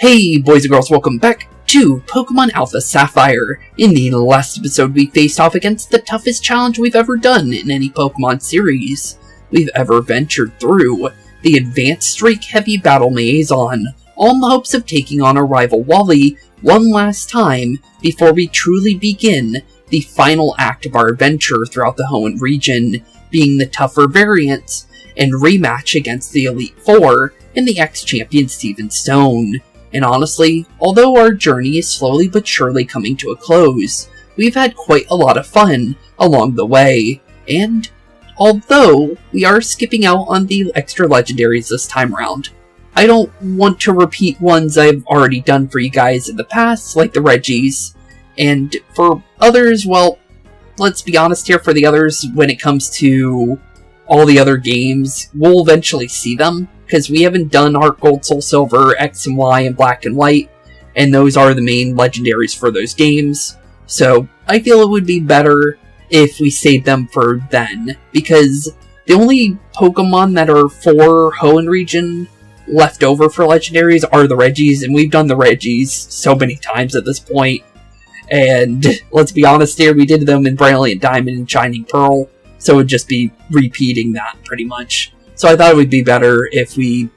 Hey boys and girls, welcome back to Pokemon Alpha Sapphire. In the last episode we faced off against the toughest challenge we've ever done in any Pokemon series we've ever ventured through, the Advanced Streak Heavy Battle Liaison, all in the hopes of taking on our rival Wally one last time before we truly begin the final act of our adventure throughout the Hoenn region, being the tougher variants and rematch against the Elite Four and the ex-champion Steven Stone. And honestly, although our journey is slowly but surely coming to a close, we've had quite a lot of fun along the way, and although we are skipping out on the extra legendaries this time around, I don't want to repeat ones I've already done for you guys in the past, like the Reggies, and for others, well, let's be honest here, for the others, when it comes to all the other games, we'll eventually see them, because we haven't done Heart Gold, Soul Silver, X and Y, and Black and White, and those are the main legendaries for those games, so I feel it would be better if we saved them for then, because the only Pokemon that are for Hoenn region left over for legendaries are the Reggies, and we've done the Reggies so many times at this point, and let's be honest here, we did them in Brilliant Diamond and Shining Pearl, so it would just be repeating that pretty much. So I thought it would be better if we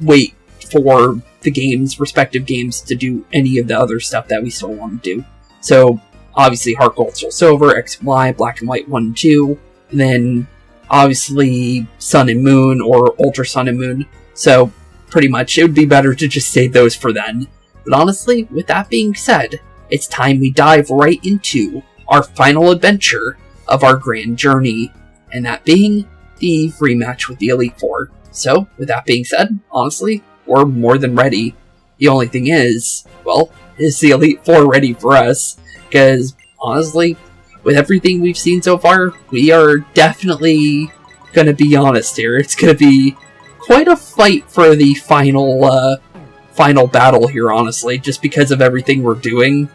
wait for the respective games to do any of the other stuff that we still want to do. So obviously Heart Gold, Soul Silver, X and Y, Black and White 1 and 2, and then obviously Sun and Moon or Ultra Sun and Moon. So pretty much it would be better to just save those for then. But honestly, with that being said, it's time we dive right into our final adventure of our grand journey, and that being the rematch with the Elite Four. So, with that being said, honestly, we're more than ready. The only thing is, well, is the Elite Four ready for us? Because, honestly, with everything we've seen so far, we are definitely gonna be honest here. It's gonna be quite a fight for the final battle here, honestly, just because of everything we're doing.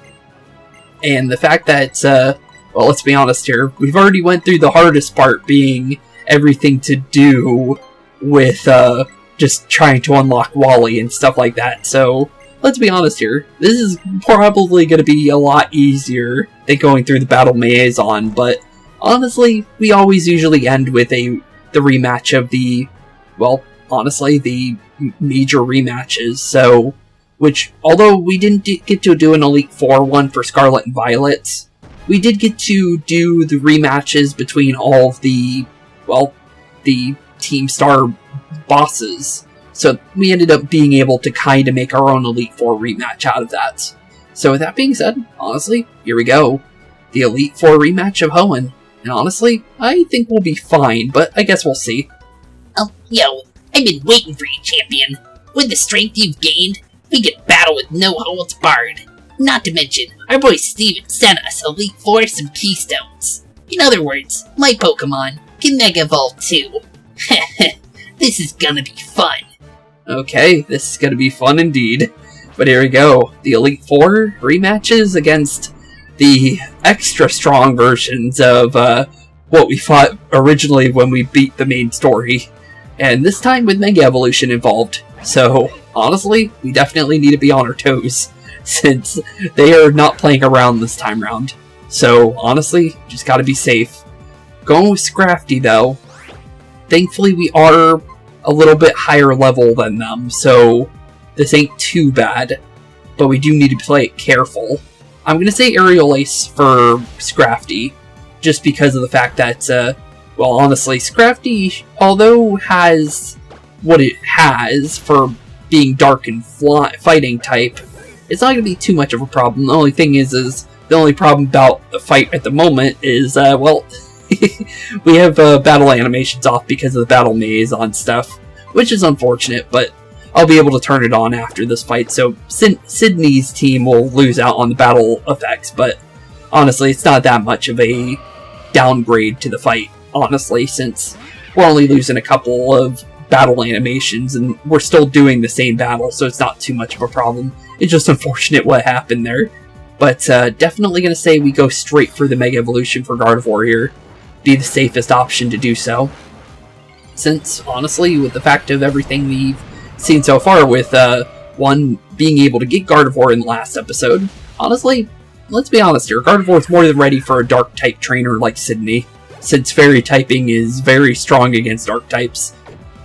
And the fact that, well, let's be honest here, we've already went through the hardest part, being everything to do with just trying to unlock Wally and stuff like that. So let's be honest here, this is probably going to be a lot easier than going through the battle liaison, but honestly, we always usually end with the rematch of the, well, honestly, the major rematches. So, which, although we didn't get to do an Elite Four one for Scarlet and Violet, we did get to do the rematches between all of the, well, the Team Star bosses. So we ended up being able to kind of make our own Elite Four rematch out of that. So with that being said, honestly, here we go. The Elite Four rematch of Hoenn. And honestly, I think we'll be fine, but I guess we'll see. Oh, yo, I've been waiting for you, champion. With the strength you've gained, we can battle with no holds barred. Not to mention, our boy Steven sent us Elite Four some keystones. In other words, my Pokemon can Mega Evolve too. This is gonna be fun. Okay, this is gonna be fun indeed. But here we go. The Elite Four rematches against the extra strong versions of what we fought originally when we beat the main story. And this time with Mega Evolution involved. So, honestly, we definitely need to be on our toes, since they are not playing around this time round. So, honestly, just gotta be safe. Going with Scrafty, though, thankfully we are a little bit higher level than them, so this ain't too bad, but we do need to play it careful. I'm gonna say Aerial Ace for Scrafty, just because of the fact that, well, honestly, Scrafty, although has what it has for being dark and fighting type, it's not gonna be too much of a problem. The only thing is the only problem about the fight at the moment is, well, we have battle animations off because of the battle liaison stuff, which is unfortunate, but I'll be able to turn it on after this fight, so Sydney's team will lose out on the battle effects, but honestly, it's not that much of a downgrade to the fight, honestly, since we're only losing a couple of battle animations, and we're still doing the same battle, so it's not too much of a problem. It's just unfortunate what happened there. But definitely going to say we go straight for the Mega Evolution for Gardevoir here. Be the safest option to do so. Since, honestly, with the fact of everything we've seen so far with, one, being able to get Gardevoir in the last episode. Honestly, let's be honest here, Gardevoir's more than ready for a Dark-type trainer like Sydney, since Fairy typing is very strong against Dark types.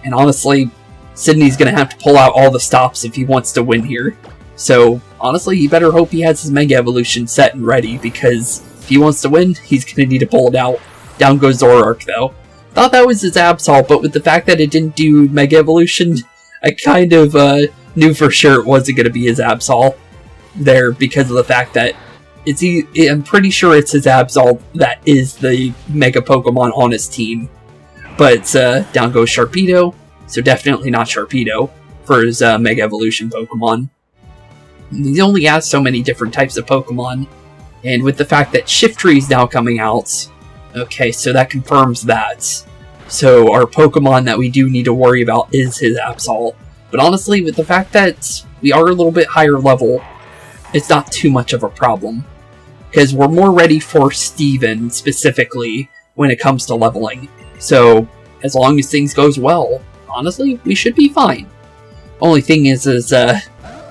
And honestly, Sydney's gonna have to pull out all the stops if he wants to win here. So, honestly, you better hope he has his Mega Evolution set and ready, because if he wants to win, he's gonna need to pull it out. Down goes Zoroark, though. Thought that was his Absol, but with the fact that it didn't do Mega Evolution, I kind of knew for sure it wasn't gonna be his Absol there, because of the fact that I'm pretty sure it's his Absol that is the Mega Pokemon on his team. But down goes Sharpedo, so definitely not Sharpedo for his Mega Evolution Pokemon. He only has so many different types of Pokemon, and with the fact that Shiftry is now coming out, okay, so that confirms that. So our Pokemon that we do need to worry about is his Absol. But honestly, with the fact that we are a little bit higher level, it's not too much of a problem. Because we're more ready for Steven, specifically, when it comes to leveling. So, as long as things goes well, honestly, we should be fine. Only thing is,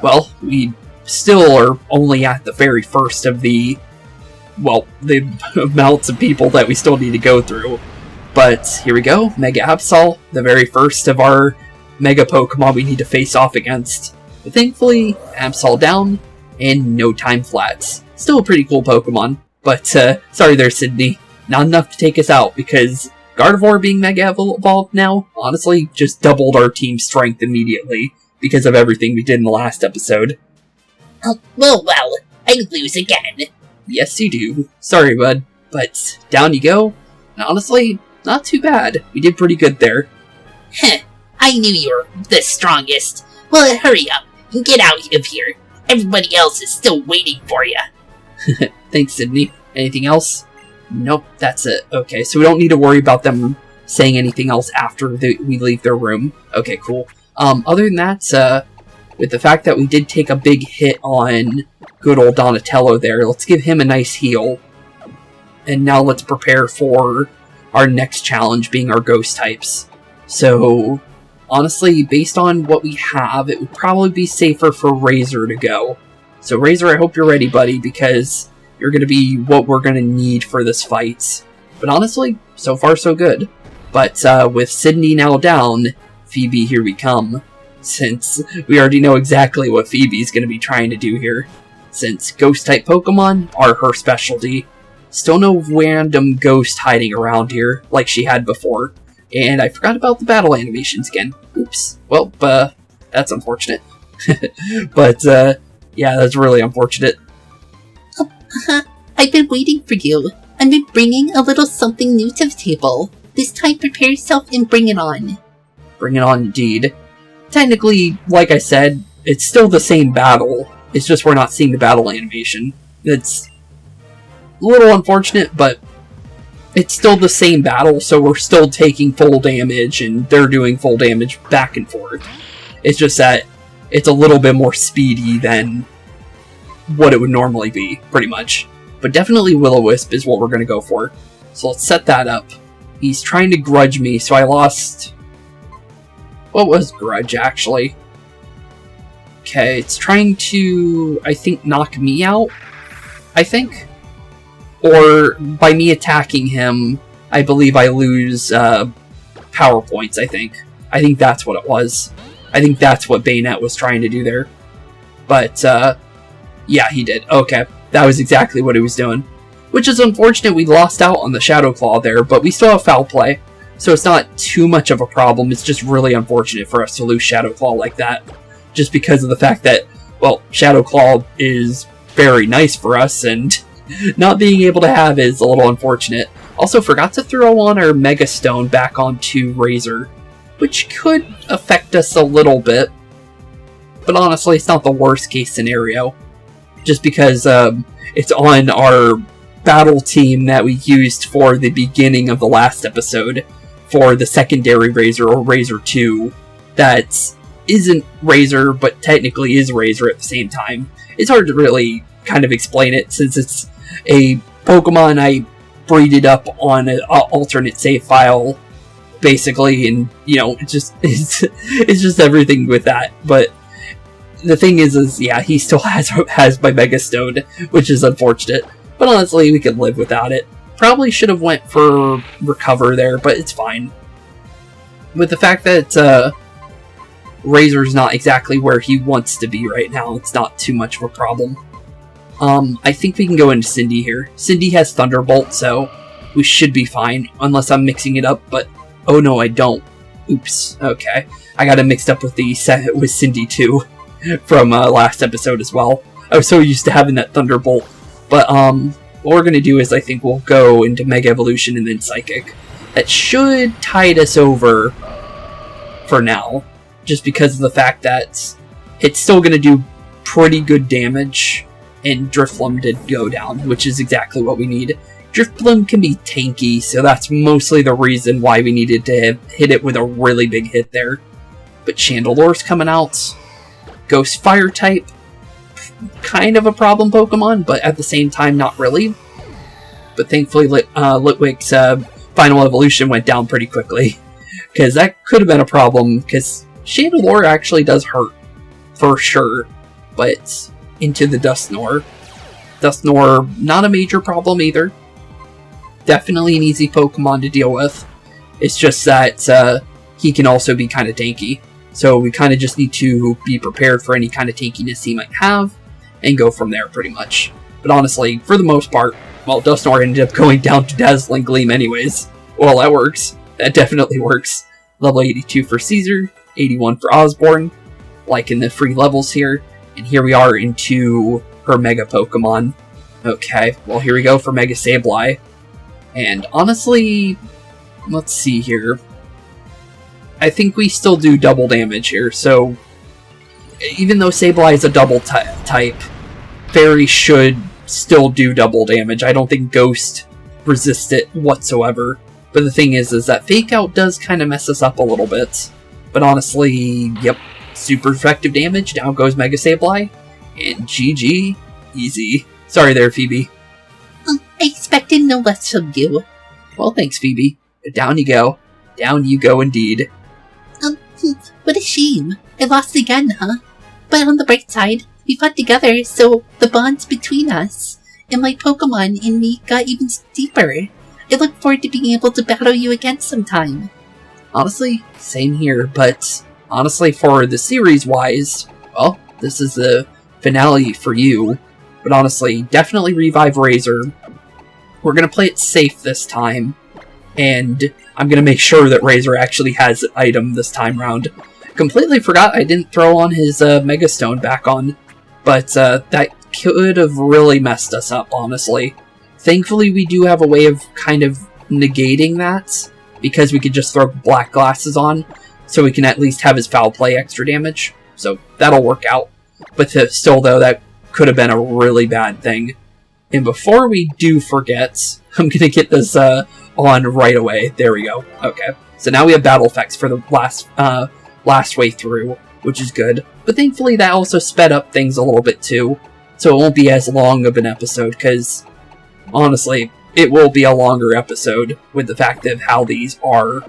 well, we still are only at the very first of the amounts of people that we still need to go through. But, here we go, Mega Absol, the very first of our Mega Pokemon we need to face off against. But thankfully, Absol down, and no time flats. Still a pretty cool Pokemon, but sorry there, Sydney. Not enough to take us out, because Gardevoir being Mega Evolved now, honestly, just doubled our team's strength immediately, because of everything we did in the last episode. Oh, well, I lose again. Yes, you do. Sorry, bud. But down you go. And honestly, not too bad. We did pretty good there. Heh, I knew you were the strongest. Well, hurry up and get out of here. Everybody else is still waiting for you. Thanks, Sydney. Anything else? Nope, that's it. Okay, so we don't need to worry about them saying anything else after we leave their room. Okay, cool. Other than that, with the fact that we did take a big hit on good old Donatello there, let's give him a nice heal. And now let's prepare for our next challenge, being our ghost types. So, honestly, based on what we have, it would probably be safer for Razor to go. So Razor, I hope you're ready, buddy, because you're going to be what we're going to need for this fight. But honestly, so far so good. But with Sydney now down, Phoebe, here we come. Since we already know exactly what Phoebe's going to be trying to do here. Since Ghost-type Pokemon are her specialty. Still no random ghost hiding around here, like she had before. And I forgot about the battle animations again. Oops. Well, that's unfortunate. But, yeah, that's really unfortunate. I've been waiting for you. I've been bringing a little something new to the table. This time, prepare yourself and bring it on. Bring it on, indeed. Technically, like I said, it's still the same battle. It's just we're not seeing the battle animation. It's a little unfortunate, but it's still the same battle, so we're still taking full damage, and they're doing full damage back and forth. It's just that it's a little bit more speedy than what it would normally be, pretty much. But definitely Will-O-Wisp is what we're going to go for. So let's set that up. He's trying to grudge me, so I lost... What was grudge, actually? Okay, it's trying to, I think, knock me out, I think? Or by me attacking him, I believe I lose power points, I think. I think that's what it was. I think that's what Bayonet was trying to do there. But, yeah, he did. Okay, that was exactly what he was doing. Which is unfortunate, we lost out on the Shadow Claw there, but we still have Foul Play. So it's not too much of a problem, it's just really unfortunate for us to lose Shadow Claw like that. Just because of the fact that, well, Shadow Claw is very nice for us, and not being able to have is a little unfortunate. Also, forgot to throw on our Mega Stone back onto Razor, which could affect us a little bit. But honestly, it's not the worst case scenario. Just because it's on our battle team that we used for the beginning of the last episode, for the secondary Razor, or Razor 2, that isn't Razor, but technically is Razor at the same time. It's hard to really kind of explain it, since it's a Pokemon I breeded up on an alternate save file, basically, and, you know, it's just everything with that. But the thing is yeah, he still has my Mega Stone, which is unfortunate. But honestly, we can live without it. Probably should have went for Recover there, but it's fine. With the fact that Razor's not exactly where he wants to be right now, it's not too much of a problem. I think we can go into Cindy here. Cindy has Thunderbolt, so we should be fine, unless I'm mixing it up, but oh no, I don't. Oops, okay. I got it mixed up with with Cindy too, from last episode as well. I was so used to having that Thunderbolt. But what we're going to do is I think we'll go into Mega Evolution and then Psychic. That should tide us over for now, just because of the fact that it's still going to do pretty good damage, and Drifloon did go down, which is exactly what we need. Drifloon can be tanky, so that's mostly the reason why we needed to hit it with a really big hit there. But Chandelore's coming out. Ghost Fire type, kind of a problem Pokemon, but at the same time, not really. But thankfully, Litwick's final evolution went down pretty quickly, because that could have been a problem, because Chandelure actually does hurt, for sure, but into the Dusknoir. Dusknoir, not a major problem either. Definitely an easy Pokemon to deal with. It's just that he can also be kind of tanky, so we kind of just need to be prepared for any kind of tankiness he might have, and go from there pretty much. But honestly, for the most part, well, Dusknoir ended up going down to Dazzling Gleam anyways. Well, that works. That definitely works. Level 82 for Caesar, 81 for Osborne, like in the free levels here. And here we are into her Mega Pokemon. Okay, well here we go for Mega Sableye. And honestly, let's see here. I think we still do double damage here, so even though Sableye is a double type, Fairy should still do double damage. I don't think Ghost resists it whatsoever. But the thing is that Fake Out does kind of mess us up a little bit. But honestly, yep, super effective damage. Down goes Mega Sableye. And GG, easy. Sorry there, Phoebe. I expected no less from you. Well, thanks, Phoebe. But down you go. Down you go indeed. What a shame. I lost again, huh? But on the bright side, we fought together, so the bonds between us and my Pokemon and me got even deeper. I look forward to being able to battle you again sometime. Honestly, same here, but honestly, for the series-wise, well, this is the finale for you. But honestly, definitely revive Razor. We're going to play it safe this time, and I'm going to make sure that Razor actually has an item this time round. Completely forgot I didn't throw on his Mega Stone back on, but that could have really messed us up, honestly. Thankfully, we do have a way of kind of negating that, because we could just throw Black Glasses on, so we can at least have his Foul Play extra damage. So that'll work out. But still, though, that could have been a really bad thing. And before we do forget, I'm going to get this on right away. There we go. Okay. So now we have battle effects for the last way through, which is good. But thankfully, that also sped up things a little bit too. So it won't be as long of an episode, because honestly, it will be a longer episode with the fact of how these are.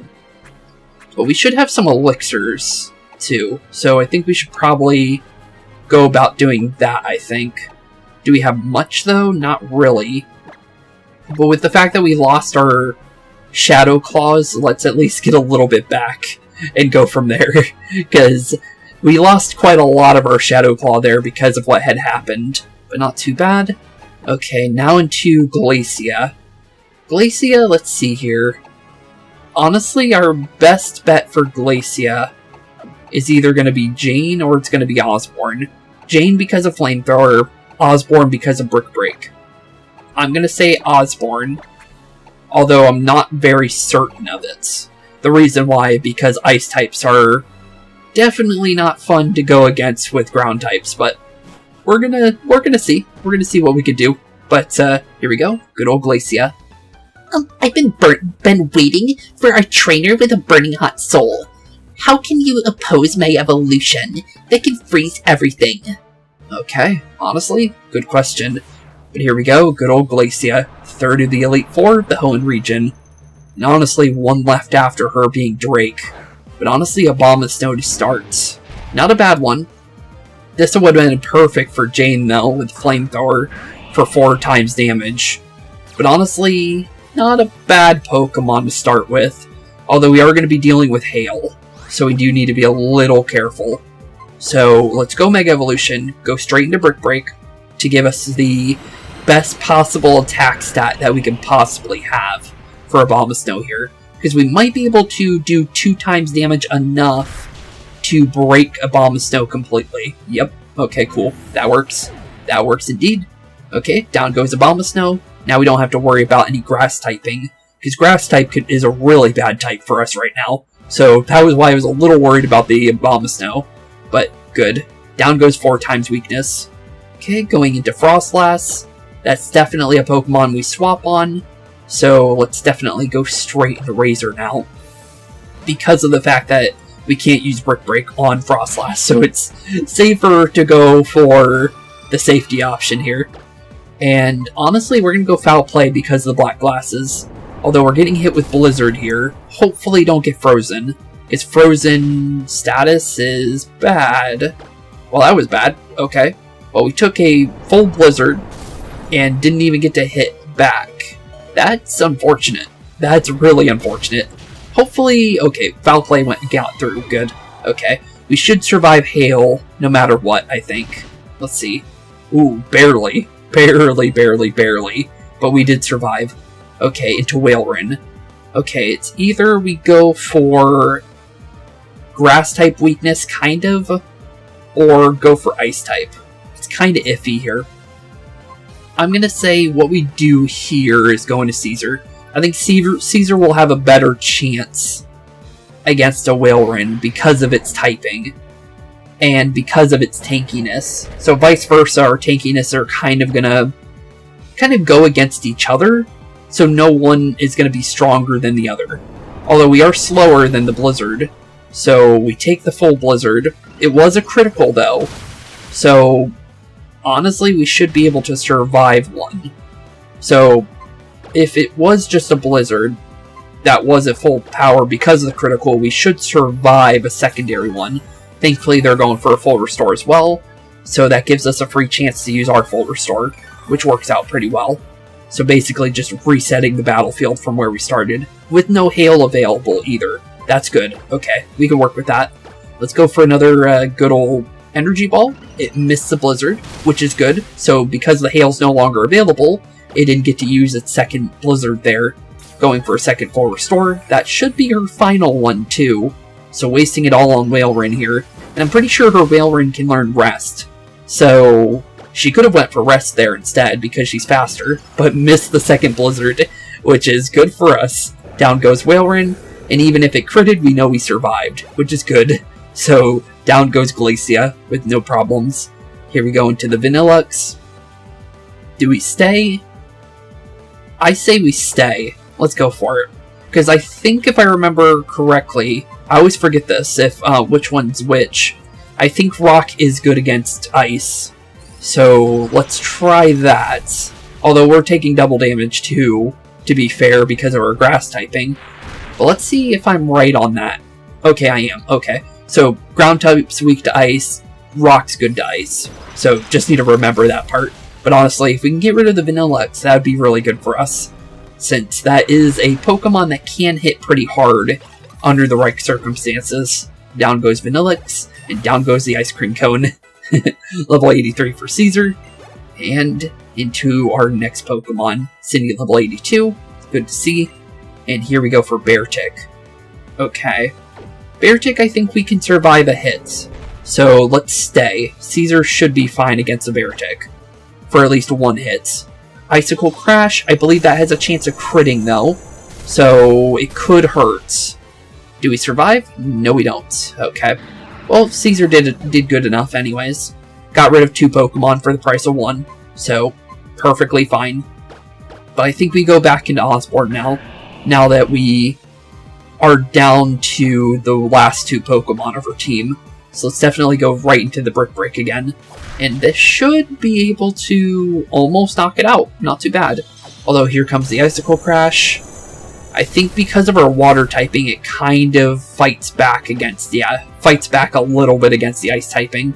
But we should have some elixirs too. So I think we should probably go about doing that, I think. Do we have much, though? Not really. But with the fact that we lost our Shadow Claws, let's at least get a little bit back and go from there. Because we lost quite a lot of our Shadow Claw there because of what had happened. But not too bad. Okay, now into Glacia. Glacia, let's see here. Honestly, our best bet for Glacia is either going to be Jane or it's going to be Osborne. Jane because of Flamethrower, Osborne because of Brick Break. I'm going to say Osborne, although I'm not very certain of it. The reason why, because Ice types are definitely not fun to go against with Ground types, but we're gonna see. We're gonna see what we could do. But here we go. Good old Glacia. I've been waiting for a trainer with a burning hot soul. How can you oppose my evolution that can freeze everything? Okay, honestly, good question. But here we go, good old Glacia, third of the Elite Four of the Hoenn region. And honestly, one left after her being Drake. But honestly, a Bomb of Snow to start. Not a bad one. This would have been perfect for Jane, though, with Flamethrower for 4 times damage. But honestly, not a bad Pokemon to start with. Although we are going to be dealing with Hail, so we do need to be a little careful. So let's go Mega Evolution, go straight into Brick Break to give us the best possible attack stat that we can possibly have for Abomasnow here. Because we might be able to do 2 times damage enough to break Abomasnow completely. Yep, okay, cool. That works. That works indeed. Okay, down goes Abomasnow. Now we don't have to worry about any Grass typing, because Grass type is a really bad type for us right now. So that was why I was a little worried about the Abomasnow. But good. Down goes 4 times weakness. Okay, going into Frostlass. That's definitely a Pokemon we swap on. So let's definitely go straight into Razor now. Because of the fact that we can't use Brick Break on Frostlass. So it's safer to go for the safety option here. And honestly, we're going to go Foul Play because of the Black Glasses. Although we're getting hit with Blizzard here. Hopefully don't get frozen. His frozen status is bad. Well, that was bad. Okay. Well, we took a full Blizzard and didn't even get to hit back. That's unfortunate. That's really unfortunate. Hopefully, okay, Foul Play got through. Good. Okay. We should survive Hail no matter what, I think. Let's see. Ooh, barely. Barely. But we did survive. Okay, into Whaleren. Okay, it's either we go for Grass-type weakness, kind of, or go for Ice-type. It's kind of iffy here. I'm going to say what we do here is go into Caesar. I think Caesar will have a better chance against a Whaleren because of its typing and because of its tankiness. So vice versa, our tankiness are kind of going to go against each other. So no one is going to be stronger than the other. Although we are slower than the Blizzard. So we take the full Blizzard. It was a critical though. So honestly, we should be able to survive one. So if it was just a Blizzard that was at full power because of the critical, we should survive a secondary one. Thankfully, they're going for a full restore as well. So that gives us a free chance to use our full restore, which works out pretty well. So basically just resetting the battlefield from where we started, with no Hail available either. That's good. Okay, we can work with that. Let's go for another good old Energy Ball. It missed the Blizzard, which is good. So because the Hail's no longer available, it didn't get to use its second Blizzard there, going for a second full restore. That should be her final one too. So wasting it all on Whaleren here. And I'm pretty sure her Whaleren can learn Rest. So she could have went for Rest there instead because she's faster, but missed the second Blizzard, which is good for us. Down goes Whaleren, and even if it critted, we know we survived, which is good. So down goes Glacia with no problems. Here we go into the Vanillux. Do we stay? I say we stay. Let's go for it. Because I think if I remember correctly, I always forget this, if which one's which. I think Rock is good against Ice. So let's try that. Although we're taking double damage too, to be fair, because of our Grass typing. But let's see if I'm right on that. Okay, I am. Okay. So Ground type's weak to Ice, Rock's good to Ice. So just need to remember that part. But honestly, if we can get rid of the Vanillux, that would be really good for us. Since that is a Pokemon that can hit pretty hard under the right circumstances. Down goes Vanillux, and down goes the Ice Cream Cone. Level 83 for Caesar. And into our next Pokemon, Cindy level 82. Good to see. And here we go for Beartick. Okay. Beartick, I think we can survive a hit. So let's stay. Caesar should be fine against a Beartick. For at least one hit. Icicle Crash, I believe that has a chance of critting though. So it could hurt. Do we survive? No, we don't. Okay. Well, Caesar did good enough anyways. Got rid of 2 Pokemon for the price of 1. So, perfectly fine. But I think we go back into Osborne now. Now that we are down to the last 2 Pokemon of our team. So let's definitely go right into the Brick Break again. And this should be able to almost knock it out. Not too bad. Although here comes the Icicle Crash. I think because of our water typing, it kind of fights back against, fights back a little bit against the ice typing.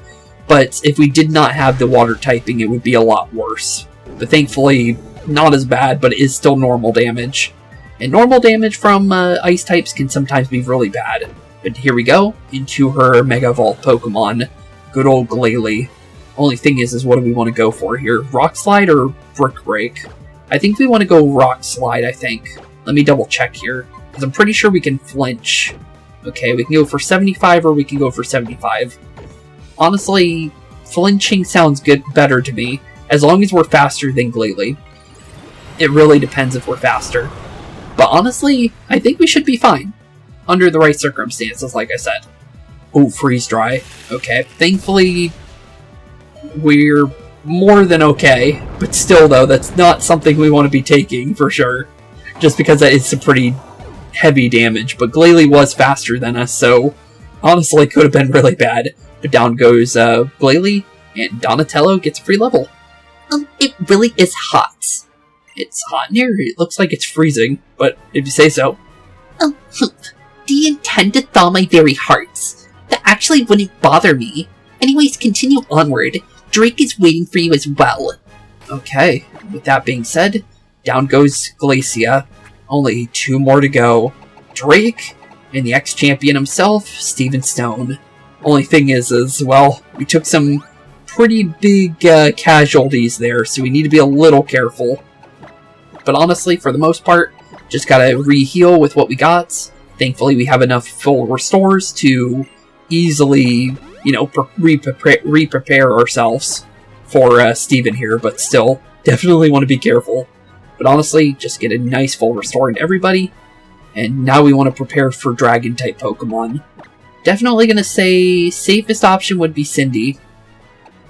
But if we did not have the water typing, it would be a lot worse. But thankfully, not as bad, but it is still normal damage. And normal damage from ice types can sometimes be really bad. But here we go, into her Mega Evolved Pokemon, good old Glalie. Only thing is what do we want to go for here? Rock Slide or Brick Break? I think we want to go Rock Slide, I think. Let me double check here, because I'm pretty sure we can flinch. Okay, we can go for 75 or we can go for 75. Honestly, flinching sounds better to me, as long as we're faster than Glalie. It really depends if we're faster. But honestly, I think we should be fine. Under the right circumstances, like I said. Oh, Freeze Dry. Okay, thankfully, we're more than okay. But still, though, that's not something we want to be taking, for sure. Just because it's some pretty heavy damage. But Glalie was faster than us, so honestly, could have been really bad. But down goes Glalie, and Donatello gets a free level. It really is hot. It's hot in here. It looks like it's freezing, but if you say so. Oh, do you intend to thaw my very hearts? That actually wouldn't bother me. Anyways, continue onward. Drake is waiting for you as well. Okay, with that being said, down goes Glacia. Only 2 more to go. Drake, and the ex-champion himself, Steven Stone. Only thing is, well, we took some pretty big casualties there, so we need to be a little careful. But honestly, for the most part, just gotta re-heal with what we got. Thankfully, we have enough full restores to easily, you know, re-prepare ourselves for Steven here, but still, definitely want to be careful. But honestly, just get a nice full restore into everybody, and now we want to prepare for Dragon-type Pokemon. Definitely gonna say safest option would be Cindy,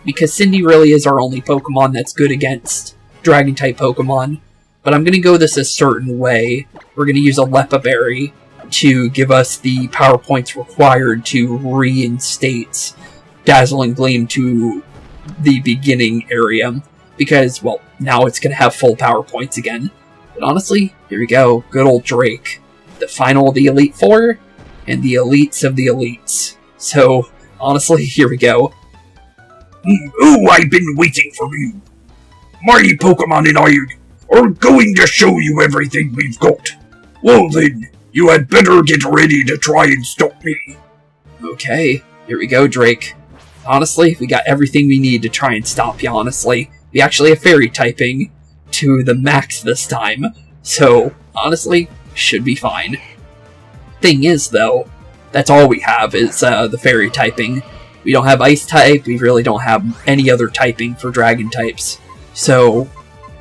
because Cindy really is our only Pokemon that's good against Dragon-type Pokemon. But I'm going to go this a certain way. We're going to use a Lepa Berry to give us the power points required to reinstate Dazzling Gleam to the beginning area. Because, well, now it's going to have full power points again. But honestly, here we go. Good old Drake. The final of the Elite Four, and the elites of the elites. So, honestly, here we go. Oh, I've been waiting for you. My Pokemon and I are going to show you everything we've got. Well then, you had better get ready to try and stop me. Okay, here we go, Drake. Honestly, we got everything we need to try and stop you, honestly. We actually have Fairy typing to the max this time. So, honestly, should be fine. Thing is, though, that's all we have is the Fairy typing. We don't have Ice type, we really don't have any other typing for Dragon types. So,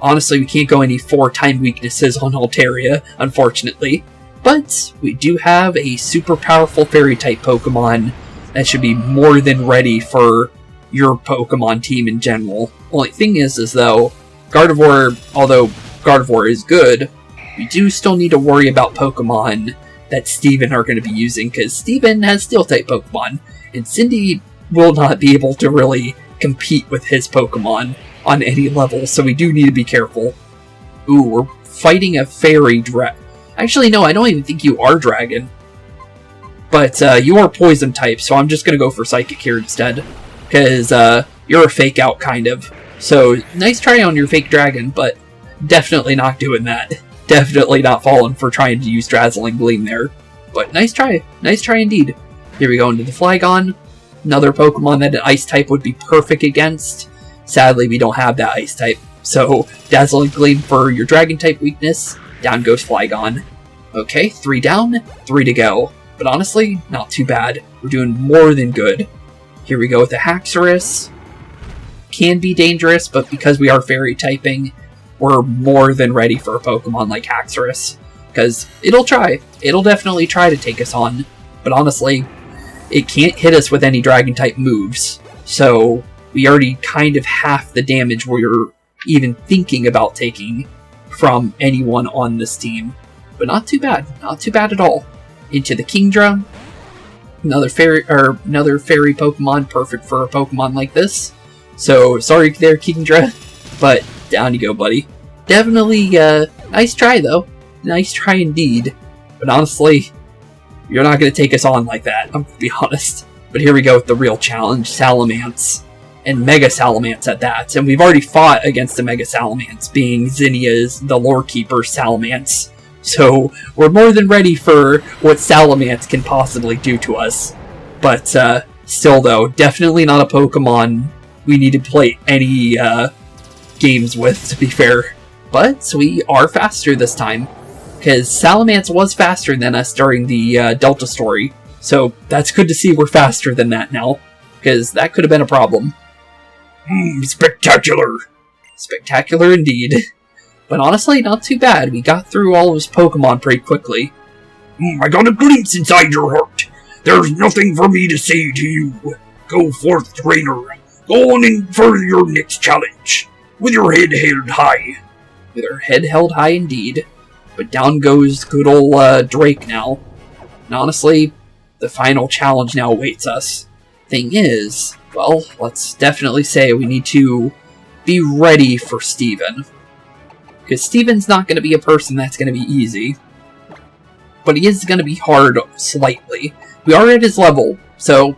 honestly, we can't go any 4-time weaknesses on Altaria, unfortunately. But we do have a super powerful Fairy-type Pokemon that should be more than ready for your Pokemon team in general. Only thing is though, Gardevoir, although Gardevoir is good, we do still need to worry about Pokemon that Steven are going to be using, because Steven has Steel-type Pokemon, and Cindy will not be able to really compete with his Pokemon on any level, so we do need to be careful. Ooh, we're fighting a Fairy Dragon. Actually, no, I don't even think you are Dragon. But you are Poison type, so I'm just going to go for Psychic here instead. Because you're a Fake Out, kind of. So, nice try on your Fake Dragon, but definitely not doing that. Definitely not falling for trying to use Dazzling Gleam there. But nice try. Nice try indeed. Here we go into the Flygon. Another Pokemon that an Ice type would be perfect against. Sadly, we don't have that Ice type. So, Dazzling Gleam for your Dragon type weakness. Down goes Flygon. Okay, 3 down, 3 to go. But honestly, not too bad. We're doing more than good. Here we go with the Haxorus. Can be dangerous, but because we are Fairy typing, we're more than ready for a Pokemon like Haxorus. Because it'll try. It'll definitely try to take us on. But honestly, it can't hit us with any Dragon type moves. So, we already kind of half the damage we're even thinking about taking from anyone on this team. But not too bad. Not too bad at all. Into the Kingdra. Another fairy Pokemon, perfect for a Pokemon like this. So, sorry there, Kingdra, but down you go, buddy. Definitely, nice try, though. Nice try indeed. But honestly, you're not going to take us on like that, I'm going to be honest. But here we go with the real challenge, Salamence. and Mega Salamence at that. And we've already fought against the Mega Salamence, being Zinnia's, the Lore Keeper's Salamence. So we're more than ready for what Salamence can possibly do to us. But still though, definitely not a Pokemon we need to play any games with, to be fair. But we are faster this time, because Salamence was faster than us during the Delta story. So that's good to see we're faster than that now, because that could have been a problem. Spectacular! Spectacular indeed. But honestly, not too bad. We got through all of his Pokemon pretty quickly. I got a glimpse inside your heart. There's nothing for me to say to you. Go forth, trainer. Go on in for your next challenge. With your head held high. With her head held high indeed. But down goes good old Drake now. And honestly, the final challenge now awaits us. Thing is, well, let's definitely say we need to be ready for Steven. Because Steven's not going to be a person that's going to be easy. But he is going to be hard slightly. We are at his level, so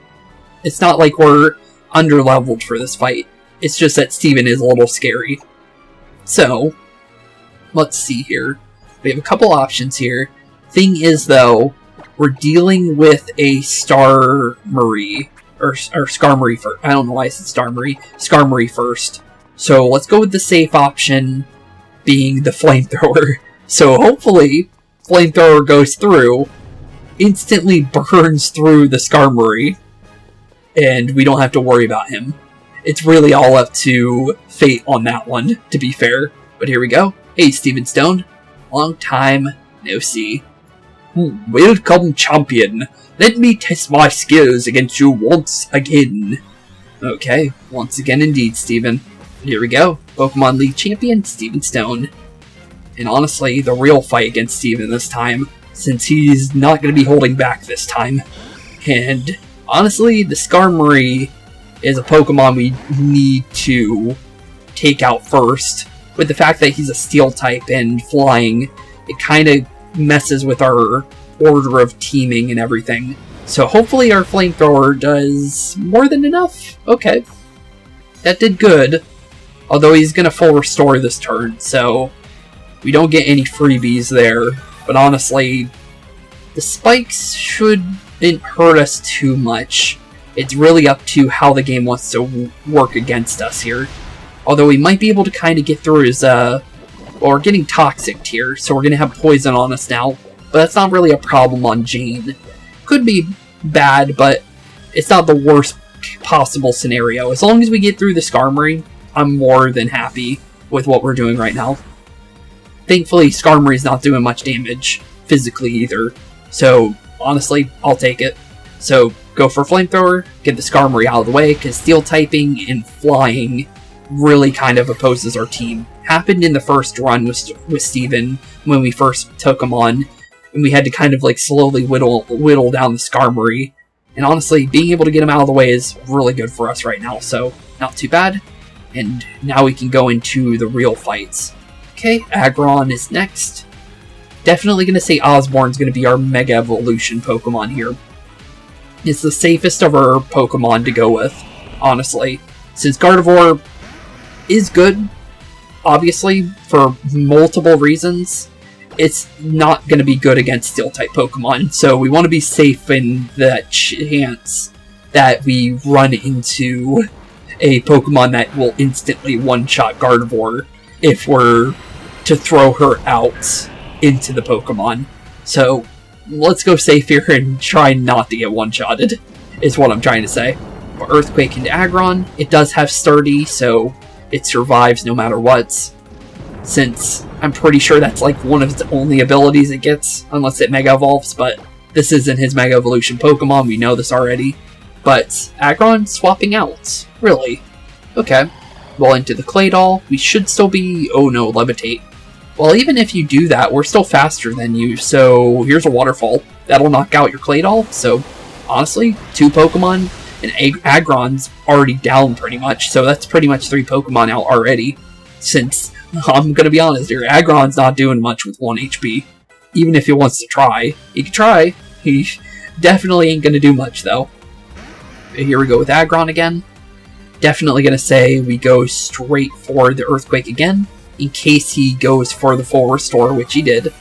it's not like we're under-leveled for this fight. It's just that Steven is a little scary. So, let's see here. We have a couple options here. Thing is, though, we're dealing with a Starmie, or Skarmory first. I don't know why I said Starmie. Skarmory first. So let's go with the safe option, being the Flamethrower. So hopefully, Flamethrower goes through, instantly burns through the Skarmory, and we don't have to worry about him. It's really all up to fate on that one, to be fair. But here we go. Hey, Steven Stone. Long time no see. Welcome, champion. Let me test my skills against you once again. Okay, once again indeed, Steven. Here we go. Pokemon League champion, Steven Stone. And honestly, the real fight against Steven this time, since he's not going to be holding back this time. And honestly, the Skarmory is a Pokemon we need to take out first. With the fact that he's a Steel type and flying, it kind of messes with our order of teaming and everything. So hopefully our Flamethrower does more than enough. Okay. That did good. Although he's going to full restore this turn, so we don't get any freebies there. But honestly, the spikes shouldn't hurt us too much. It's really up to how the game wants to work against us here. Although we might be able to kind of get through his, well, we're getting toxic here, so we're going to have poison on us now. But that's not really a problem on Jane. Could be bad, but it's not the worst possible scenario. As long as we get through the Skarmory, I'm more than happy with what we're doing right now. Thankfully, Skarmory's not doing much damage physically either. So, honestly, I'll take it. So, go for Flamethrower, get the Skarmory out of the way, because Steel typing and flying really kind of opposes our team. Happened in the first run with Steven when we first took him on, and we had to kind of like slowly whittle down the Skarmory. And honestly, being able to get him out of the way is really good for us right now, so not too bad. And now we can go into the real fights. Okay, Aggron is next. Definitely going to say Osborne's going to be our Mega Evolution Pokemon here. It's the safest of our Pokemon to go with, honestly. Since Gardevoir is good, obviously, for multiple reasons, it's not going to be good against Steel-type Pokemon, so we want to be safe in that chance that we run into a Pokemon that will instantly one-shot Gardevoir if we're to throw her out into the Pokemon. So, let's go safe here and try not to get one-shotted, is what I'm trying to say. But Earthquake into Aggron, it does have Sturdy, so it survives no matter what. Since I'm pretty sure that's like one of its only abilities it gets, unless it Mega Evolves, but this isn't his Mega Evolution Pokemon, we know this already. But Aggron swapping out, really. Okay, well into the Claydol, we should still be, oh no, Levitate. Well, even if you do that, we're still faster than you, so here's a Waterfall. That'll knock out your Claydol, so honestly, 2 Pokemon, and Aggron's already down pretty much, so that's pretty much 3 Pokemon out already. Since, I'm gonna be honest here, Aggron's not doing much with 1 HP. Even if he wants to try. He can try. He definitely ain't gonna do much, though. Here we go with Aggron again. Definitely going to say we go straight for the Earthquake again, in case he goes for the full restore, which he did.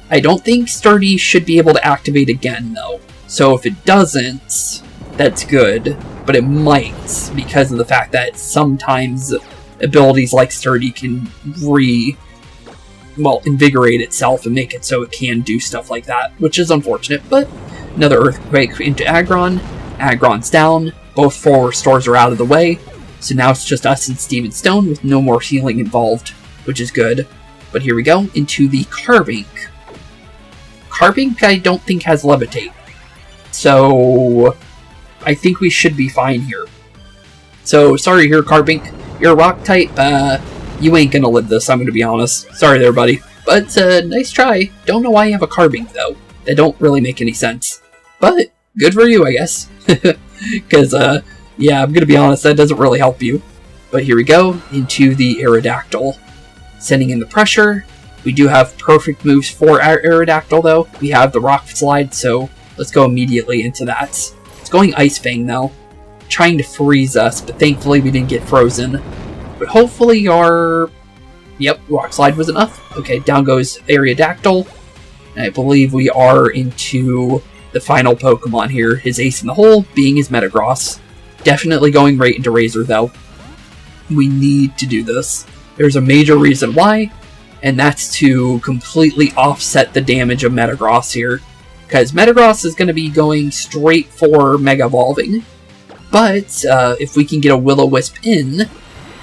I don't think Sturdy should be able to activate again, though. So if it doesn't, that's good. But it might, because of the fact that sometimes abilities like Sturdy can invigorate itself and make it so it can do stuff like that, which is unfortunate. But another Earthquake into Aggron. Aggron's down. Both full restores are out of the way. So now it's just us and Steven Stone with no more healing involved, which is good. But here we go into the Carbink. Carbink I don't think has Levitate. So I think we should be fine here. So sorry here, Carbink. You're a rock type. You ain't gonna live this, I'm gonna be honest. Sorry there, buddy. But nice try. Don't know why you have a Carbink though. That don't really make any sense. But good for you, I guess. Because, yeah, I'm gonna be honest, that doesn't really help you. But here we go, into the Aerodactyl. Sending in the pressure. We do have perfect moves for our Aerodactyl, though. We have the Rock Slide, so let's go immediately into that. It's going Ice Fang, though. Trying to freeze us, but thankfully we didn't get frozen. But hopefully our... Yep, Rock Slide was enough. Okay, down goes Aerodactyl. And I believe we are into the final Pokemon here, his ace in the hole being his Metagross. Definitely going right into Razor, though. We need to do this. There's a major reason why, and that's to completely offset the damage of Metagross here. Because Metagross is going to be going straight for Mega Evolving. But if we can get a Will-O-Wisp in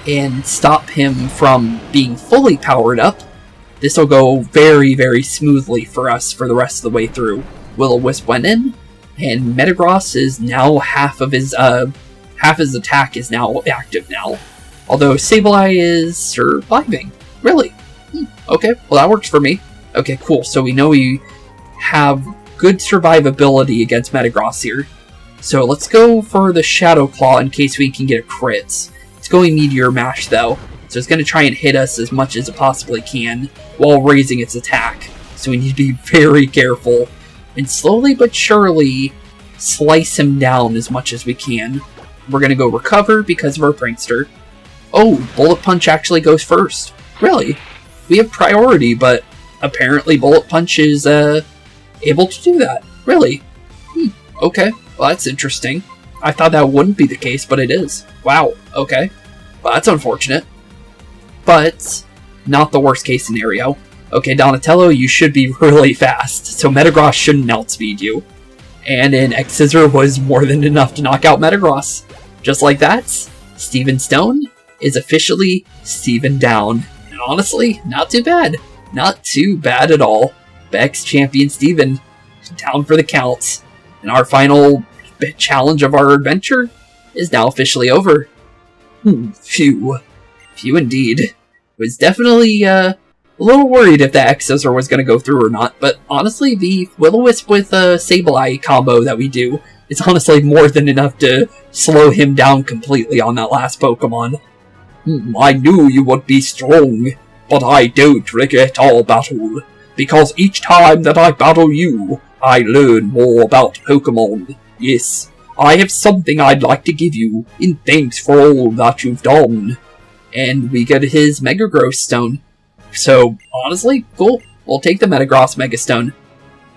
and stop him from being fully powered up, this will go very, very smoothly for us for the rest of the way through. Will-O-Wisp went in, and Metagross is now half his attack is now active now. Although Sableye is surviving. Really? Okay, well that works for me. Okay, cool. So we know we have good survivability against Metagross here. So let's go for the Shadow Claw in case we can get a crit. It's going Meteor Mash though, so it's going to try and hit us as much as it possibly can while raising its attack. So we need to be very careful and slowly but surely slice him down as much as we can. We're going to go recover because of our Prankster. Oh, Bullet Punch actually goes first. Really? We have priority, but apparently Bullet Punch is able to do that. Really? Okay, well that's interesting. I thought that wouldn't be the case, but it is. Wow, okay. Well, that's unfortunate. But not the worst case scenario. Okay, Donatello, you should be really fast, so Metagross shouldn't outspeed you. And an X-Scissor was more than enough to knock out Metagross. Just like that, Steven Stone is officially Steven down. And honestly, not too bad. Not too bad at all. Beck's champion Steven down for the count. And our final challenge of our adventure is now officially over. Phew. Phew indeed. Was definitely, a little worried if that X-Scissor was going to go through or not, but honestly, the Will-O-Wisp with Sableye combo that we do is honestly more than enough to slow him down completely on that last Pokemon. I knew you would be strong, but I don't regret our battle, because each time that I battle you, I learn more about Pokemon. Yes, I have something I'd like to give you in thanks for all that you've done. And we get his Mega Growth Stone. So, honestly, cool. We'll take the Metagross Mega Stone.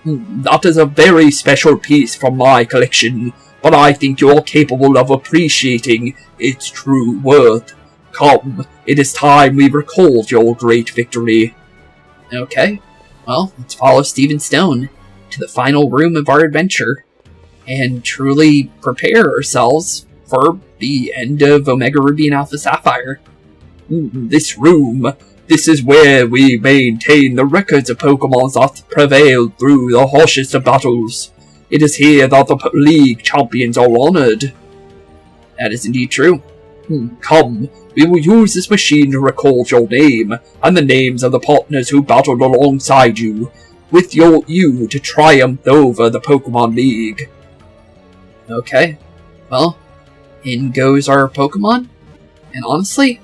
That is a very special piece from my collection, but I think you're capable of appreciating its true worth. Come, it is time we recalled your great victory. Okay, well, let's follow Steven Stone to the final room of our adventure, and truly prepare ourselves for the end of Omega Ruby and Alpha Sapphire. This room, this is where we maintain the records of Pokemon that prevailed through the harshest of battles. It is here that the League champions are honored. That is indeed true. Come, we will use this machine to record your name, and the names of the partners who battled alongside you, with you to triumph over the Pokemon League. Okay, well, in goes our Pokemon, and honestly,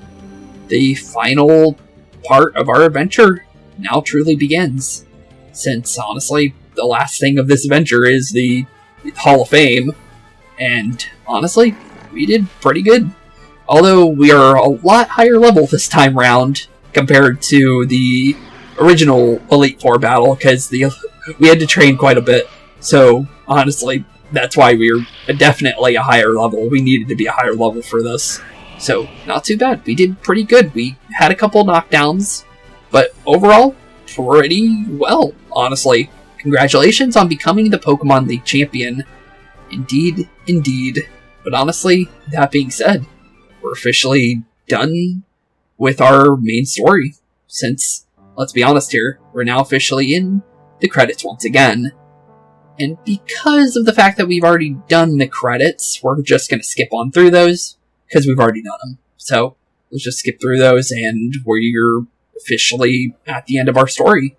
the final part of our adventure now truly begins. Since, honestly, the last thing of this adventure is the Hall of Fame, and honestly, we did pretty good. Although we are a lot higher level this time round compared to the original Elite Four battle, because we had to train quite a bit. So honestly, that's why we're definitely a higher level. We needed to be a higher level for this. So not too bad. We did pretty good. We had a couple knockdowns, but overall, pretty well, honestly. Congratulations on becoming the Pokemon League champion. Indeed, indeed. But honestly, that being said, we're officially done with our main story. Since, let's be honest here, we're now officially in the credits once again. And because of the fact that we've already done the credits, we're just going to skip on through those, because we've already done them. So, let's just skip through those, and we're officially at the end of our story.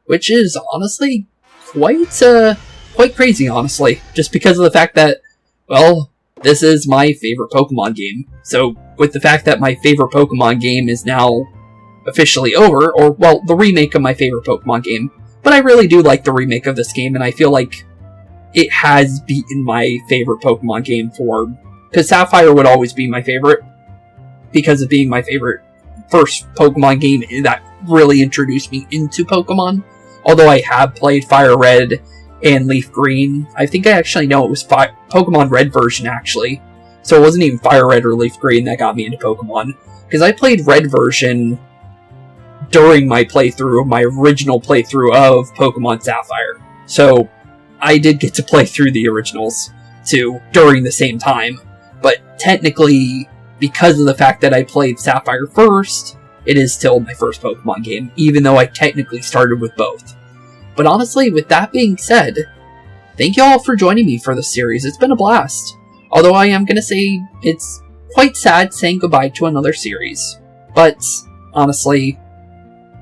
Which is, honestly, quite crazy, honestly. Just because of the fact that, well, this is my favorite Pokemon game. So, with the fact that my favorite Pokemon game is now officially over, or, well, the remake of my favorite Pokemon game, but I really do like the remake of this game, and I feel like it has beaten my favorite Pokemon game because Sapphire would always be my favorite, because of being my favorite first Pokemon game that really introduced me into Pokemon. Although I have played Fire Red and Leaf Green. I think I actually know it was Pokemon Red version, actually. So it wasn't even Fire Red or Leaf Green that got me into Pokemon. Because I played Red version during my original playthrough of Pokemon Sapphire. So I did get to play through the originals, too, during the same time. But technically, because of the fact that I played Sapphire first, it is still my first Pokemon game, even though I technically started with both. But honestly, with that being said, thank you all for joining me for this series. It's been a blast. Although I am going to say it's quite sad saying goodbye to another series. But honestly,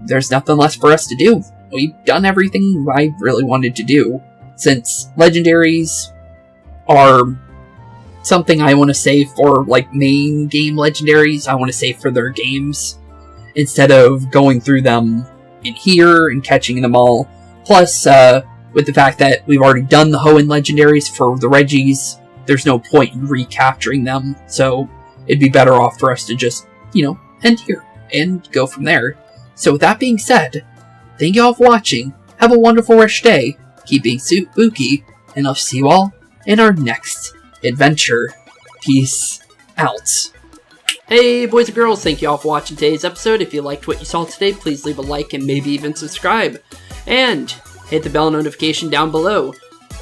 there's nothing less for us to do. We've done everything I really wanted to do. Since legendaries are something I want to save for, like, main game legendaries, I want to save for their games, instead of going through them in here and catching them all. Plus, with the fact that we've already done the Hoenn legendaries for the Reggies, there's no point in recapturing them, so it'd be better off for us to just, end here and go from there. So with that being said, thank you all for watching, have a wonderful rest day, keep being spooky, and I'll see you all in our next adventure. Peace out. Hey boys and girls, thank you all for watching today's episode. If you liked what you saw today, please leave a like and maybe even subscribe. And hit the bell notification down below.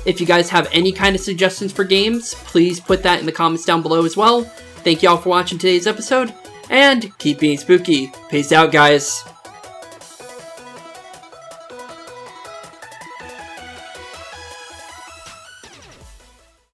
If you guys have any kind of suggestions for games, please put that in the comments down below as well. Thank you all for watching today's episode, and keep being spooky. Peace out, guys.